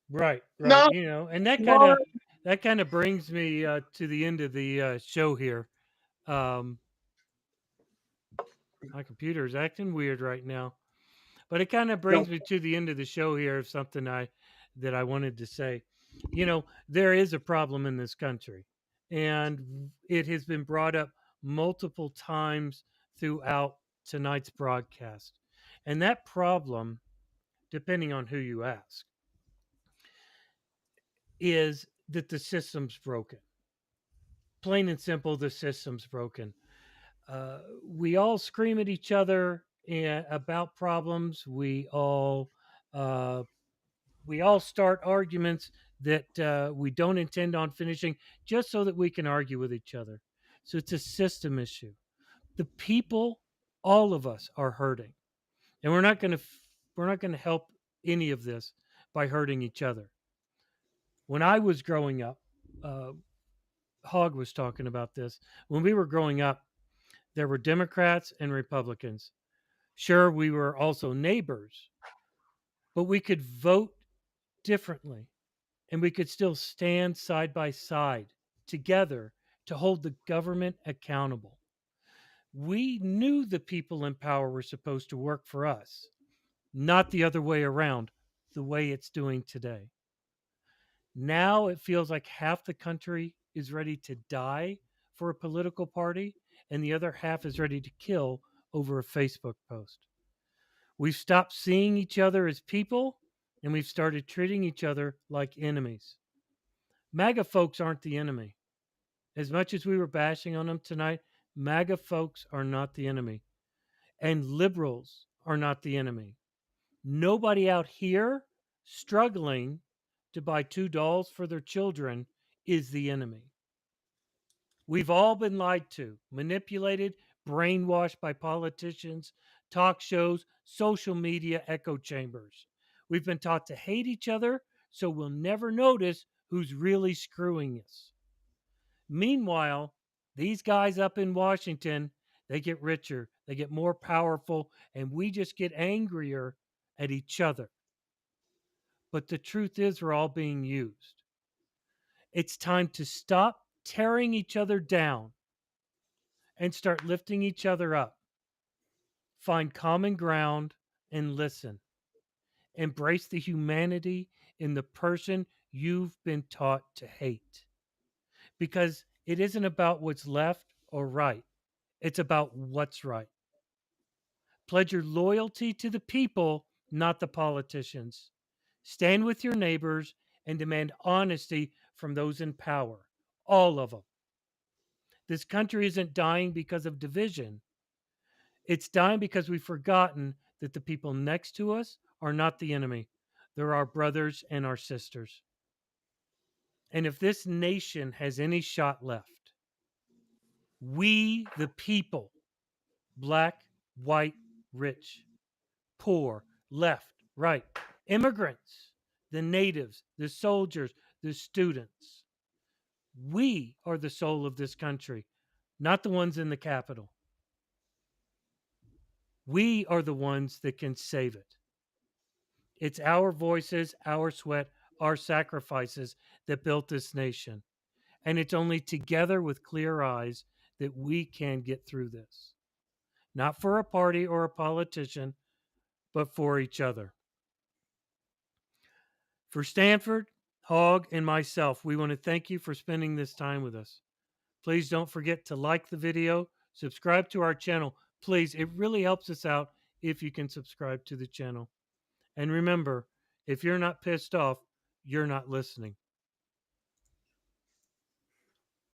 Right, right. No, And no, that kind of brings me to the end of the show here. Um, my computer is acting weird right now, but it kind of no. brings me to the end of the show here of something I wanted to say. There is a problem in this country, and it has been brought up multiple times throughout tonight's broadcast. And that problem, depending on who you ask, is that the system's broken. Plain and simple, the system's broken. We all scream at each other about problems. Uh, we all start arguments that we don't intend on finishing, just so that we can argue with each other. So it's a system issue. The people, all of us, are hurting, and we're not going to help any of this by hurting each other. When I was growing up, uh, Hogg was talking about this. When we were growing up, there were Democrats and Republicans. Sure, we were also neighbors, but we could vote differently, and we could still stand side by side together to hold the government accountable. We knew the people in power were supposed to work for us, not the other way around, the way it's doing today. Now it feels like half the country is ready to die for a political party, and the other half is ready to kill over a Facebook post. We've stopped seeing each other as people, and we've started treating each other like enemies. MAGA folks aren't the enemy. As much as we were bashing on them tonight, MAGA folks are not the enemy. And liberals are not the enemy. Nobody out here struggling to buy 2 dolls for their children is the enemy. We've all been lied to, manipulated, brainwashed by politicians, talk shows, social media echo chambers. We've been taught to hate each other so we'll never notice who's really screwing us. Meanwhile, these guys up in Washington, they get richer, they get more powerful, and we just get angrier at each other. But the truth is, we're all being used. It's time to stop tearing each other down and start lifting each other up. Find common ground and listen. Embrace the humanity in the person you've been taught to hate. Because it isn't about what's left or right, it's about what's right. Pledge your loyalty to the people, not the politicians. Stand with your neighbors and demand honesty from those in power. All of them. This country isn't dying because of division. It's dying because we've forgotten that the people next to us are not the enemy. They're our brothers and our sisters. And if this nation has any shot left, we, the people, black, white, rich, poor, left, right, immigrants, the natives, the soldiers, the students, we are the soul of this country, not the ones in the Capitol. We are the ones that can save it. It's our voices, our sweat, our sacrifices that built this nation. And it's only together with clear eyes that we can get through this. Not for a party or a politician, but for each other. For Stanford, Hogg, and myself, we want to thank you for spending this time with us. Please don't forget to like the video, subscribe to our channel. Please, it really helps us out if you can subscribe to the channel. And remember, if you're not pissed off, you're not listening.